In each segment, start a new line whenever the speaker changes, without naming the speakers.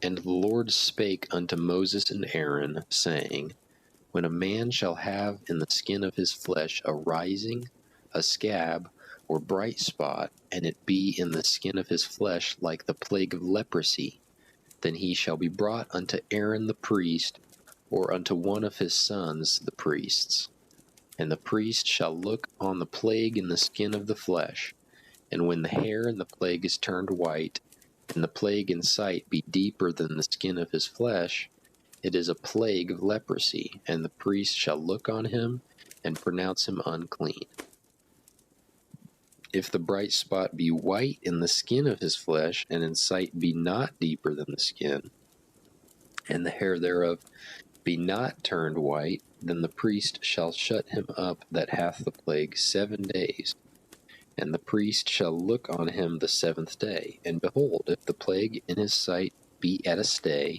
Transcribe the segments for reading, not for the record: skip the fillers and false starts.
And the Lord spake unto Moses and Aaron, saying, When a man shall have in the skin of his flesh a rising, a scab, or bright spot, and it be in the skin of his flesh like the plague of leprosy, then he shall be brought unto Aaron the priest, or unto one of his sons the priests. And the priest shall look on the plague in the skin of the flesh, and when the hair in the plague is turned white, and the plague in sight be deeper than the skin of his flesh, it is a plague of leprosy, and the priest shall look on him and pronounce him unclean. If the bright spot be white in the skin of his flesh, and in sight be not deeper than the skin, and the hair thereof be not turned white, then the priest shall shut him up that hath the plague 7 days. And the priest shall look on him the 7th day, and behold, if the plague in his sight be at a stay,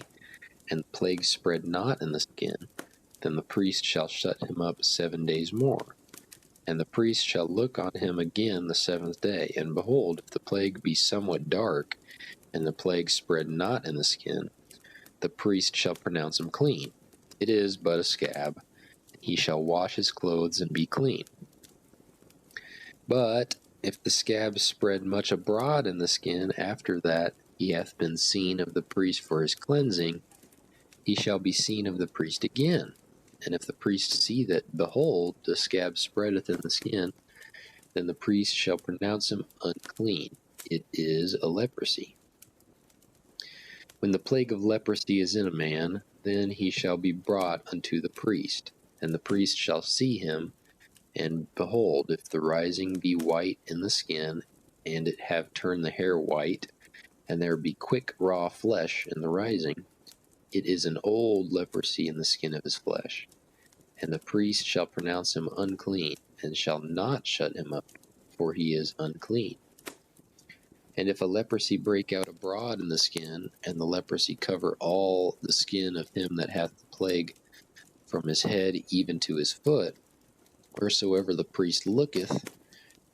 and the plague spread not in the skin, then the priest shall shut him up 7 days more. And the priest shall look on him again the 7th day, and behold, if the plague be somewhat dark, and the plague spread not in the skin, the priest shall pronounce him clean. It is but a scab. He shall wash his clothes and be clean. But if the scab spread much abroad in the skin after that he hath been seen of the priest for his cleansing, he shall be seen of the priest again. And if the priest see that, behold, the scab spreadeth in the skin, then the priest shall pronounce him unclean. It is a leprosy. When the plague of leprosy is in a man, then he shall be brought unto the priest, and the priest shall see him, and behold, if the rising be white in the skin, and it have turned the hair white, and there be quick raw flesh in the rising, it is an old leprosy in the skin of his flesh. And the priest shall pronounce him unclean, and shall not shut him up, for he is unclean. And if a leprosy break out abroad in the skin, and the leprosy cover all the skin of him that hath the plague, from his head even to his foot, wheresoever the priest looketh,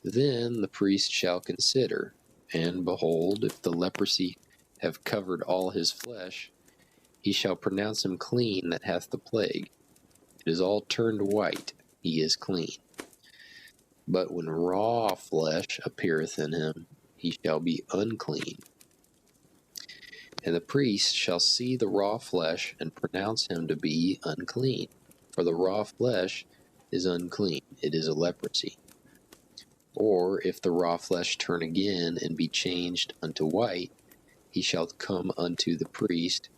then the priest shall consider, and behold, if the leprosy have covered all his flesh, he shall pronounce him clean that hath the plague. It is all turned white, he is clean. But when raw flesh appeareth in him, he shall be unclean. And the priest shall see the raw flesh, and pronounce him to be unclean. For the raw flesh is unclean, it is a leprosy. Or if the raw flesh turn again, and be changed unto white, he shall come unto the priest,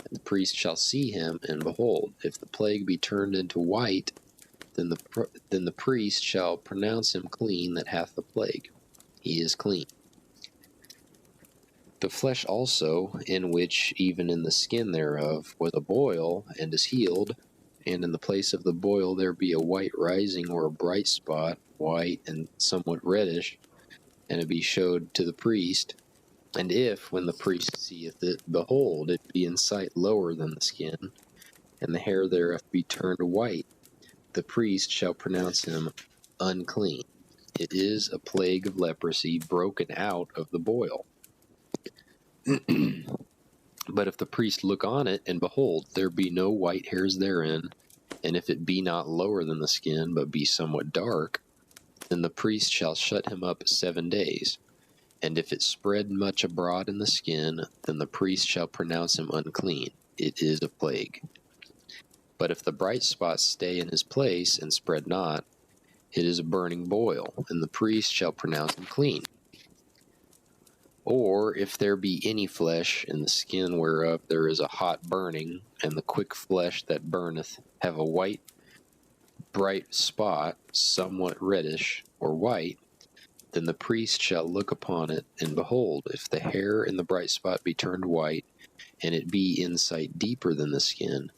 and the priest shall see him, and behold, if the plague be turned into white, then the priest shall pronounce him clean that hath the plague. He is clean. The flesh also, in which even in the skin thereof was a boil, and is healed, and in the place of the boil there be a white rising or a bright spot, white and somewhat reddish, and it be showed to the priest, and if, when the priest seeth it, behold, it be in sight lower than the skin, and the hair thereof be turned white, the priest shall pronounce him unclean. It is a plague of leprosy broken out of the boil. But if the priest look on it, and behold, there be no white hairs therein, and if it be not lower than the skin, but be somewhat dark, then the priest shall shut him up 7 days. And if it spread much abroad in the skin, then the priest shall pronounce him unclean. It is a plague. But if the bright spots stay in his place, and spread not, it is a burning boil, and the priest shall pronounce him clean. Or if there be any flesh in the skin whereof there is a hot burning, and the quick flesh that burneth have a white bright spot, somewhat reddish or white, then the priest shall look upon it, and behold, if the hair in the bright spot be turned white, and it be in sight deeper than the skin,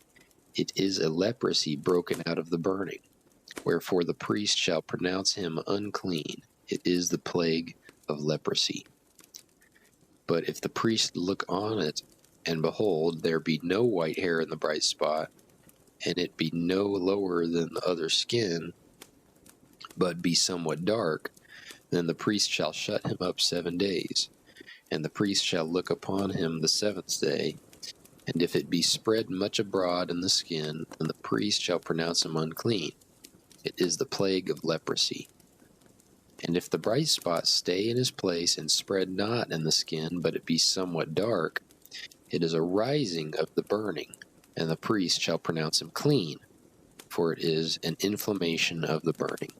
it is a leprosy broken out of the burning. Wherefore the priest shall pronounce him unclean. It is the plague of leprosy. But if the priest look on it, and behold, there be no white hair in the bright spot, and it be no lower than the other skin, but be somewhat dark, then the priest shall shut him up 7 days. And the priest shall look upon him the 7th day, And if it be spread much abroad in the skin, then the priest shall pronounce him unclean. It is the plague of leprosy. And if the bright spot stay in his place and spread not in the skin, but it be somewhat dark, it is a rising of the burning, and the priest shall pronounce him clean, for it is an inflammation of the burning.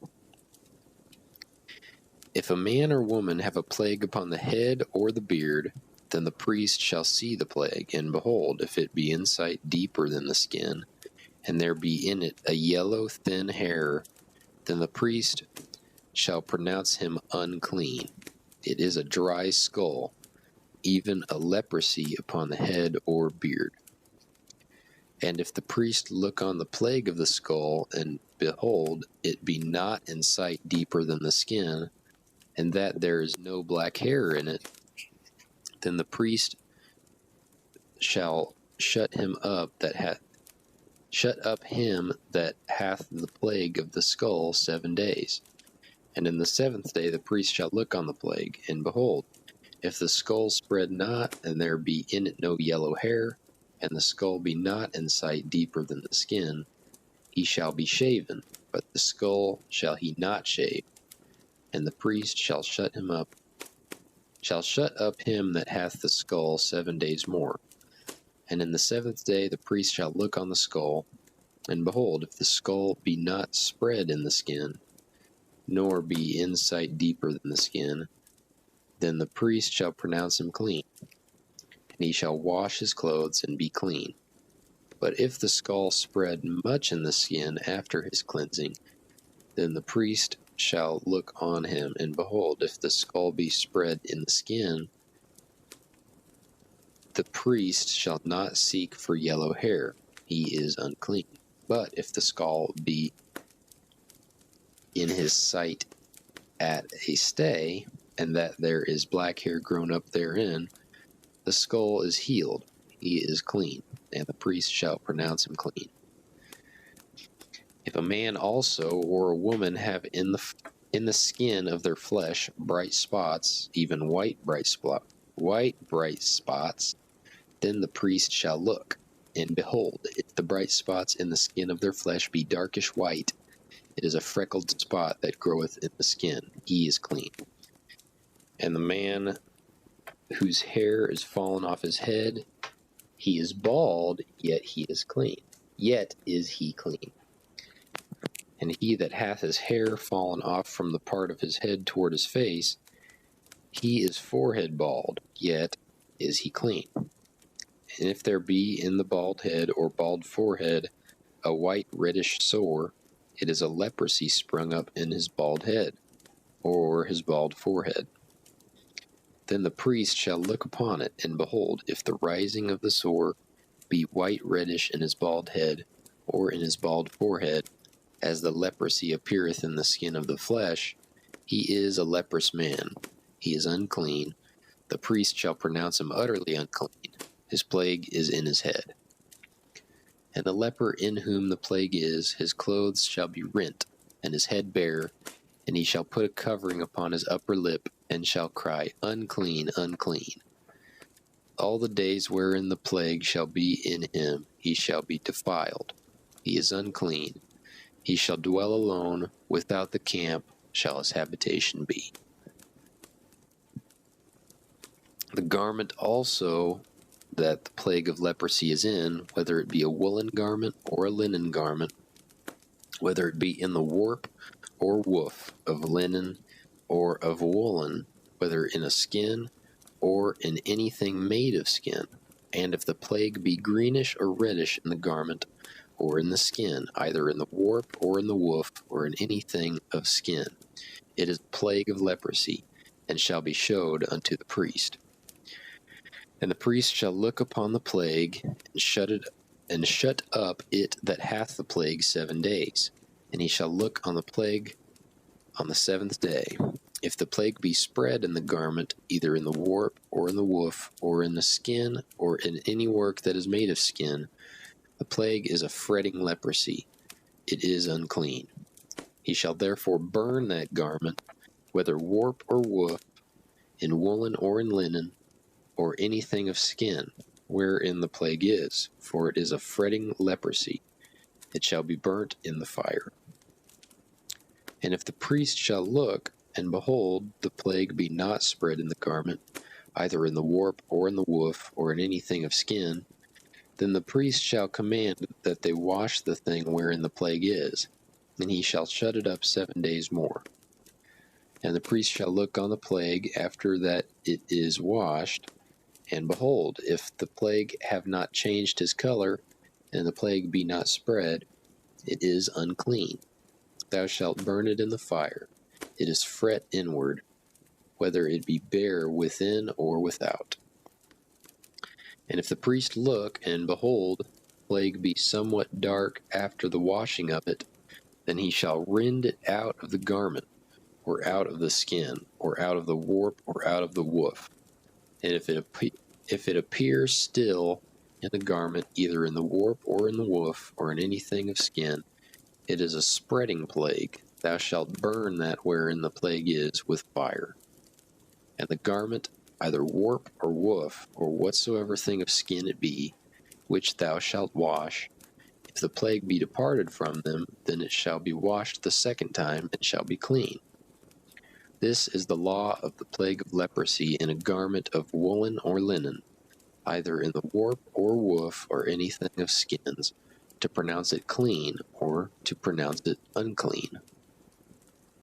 If a man or woman have a plague upon the head or the beard, then the priest shall see the plague, and behold, if it be in sight deeper than the skin, and there be in it a yellow thin hair, then the priest shall pronounce him unclean. It is a dry skull, even a leprosy upon the head or beard. And if the priest look on the plague of the skull, and behold, it be not in sight deeper than the skin, and that there is no black hair in it, then the priest shall shut up him that hath the plague of the skull 7 days. And in the 7th day the priest shall look on the plague, and behold, if the skull spread not, and there be in it no yellow hair, and the skull be not in sight deeper than the skin, he shall be shaven, but the skull shall he not shave. And the priest shall shut up him that hath the skull 7 days more. And in the 7th day the priest shall look on the skull, and behold, if the skull be not spread in the skin, nor be in sight deeper than the skin, then the priest shall pronounce him clean, and he shall wash his clothes and be clean. But if the skull spread much in the skin after his cleansing, then the priest shall look on him, and behold, if the skull be spread in the skin, the priest shall not seek for yellow hair, he is unclean. But if the skull be in his sight at a stay, and that there is black hair grown up therein, the skull is healed, he is clean, and the priest shall pronounce him clean. If a man also or a woman have in the skin of their flesh bright spots, even white bright spots, then the priest shall look, and behold, if the bright spots in the skin of their flesh be darkish white, it is a freckled spot that groweth in the skin, he is clean. And the man whose hair is fallen off his head, he is bald, yet is he clean. And he that hath his hair fallen off from the part of his head toward his face, he is forehead bald, yet is he clean. And if there be in the bald head or bald forehead a white reddish sore, it is a leprosy sprung up in his bald head, or his bald forehead. Then the priest shall look upon it, and behold, if the rising of the sore be white reddish in his bald head, or in his bald forehead, as the leprosy appeareth in the skin of the flesh, he is a leprous man, he is unclean. The priest shall pronounce him utterly unclean, his plague is in his head. And the leper in whom the plague is, his clothes shall be rent, and his head bare, and he shall put a covering upon his upper lip, and shall cry, Unclean, unclean. All the days wherein the plague shall be in him, he shall be defiled, he is unclean. He shall dwell alone, without the camp shall his habitation be. The garment also that the plague of leprosy is in, whether it be a woolen garment or a linen garment, whether it be in the warp or woof of linen or of woolen, whether in a skin or in anything made of skin, and if the plague be greenish or reddish in the garment, or in the skin, either in the warp or in the woof, or in anything of skin, it is a plague of leprosy, and shall be showed unto the priest. And the priest shall look upon the plague, and shut up it that hath the plague 7 days. And he shall look on the plague on the 7th day. If the plague be spread in the garment, either in the warp, or in the woof, or in the skin, or in any work that is made of skin, the plague is a fretting leprosy, it is unclean. He shall therefore burn that garment, whether warp or woof, in woolen or in linen, or anything of skin, wherein the plague is, for it is a fretting leprosy. It shall be burnt in the fire. And if the priest shall look, and behold, the plague be not spread in the garment, either in the warp, or in the woof, or in anything of skin, then the priest shall command that they wash the thing wherein the plague is, and he shall shut it up 7 days more. And the priest shall look on the plague after that it is washed, and behold, if the plague have not changed his color, and the plague be not spread, it is unclean. Thou shalt burn it in the fire. It is fret inward, whether it be bare within or without. And if the priest look, and behold, the plague be somewhat dark after the washing of it, then he shall rend it out of the garment, or out of the skin, or out of the warp, or out of the woof. And if it appears still in the garment, either in the warp, or in the woof, or in anything of skin, it is a spreading plague. Thou shalt burn that wherein the plague is with fire. And the garment, either warp or woof, or whatsoever thing of skin it be, which thou shalt wash, if the plague be departed from them, then it shall be washed the second time, and shall be clean. This is the law of the plague of leprosy in a garment of woolen or linen, either in the warp or woof or anything of skins, to pronounce it clean or to pronounce it unclean.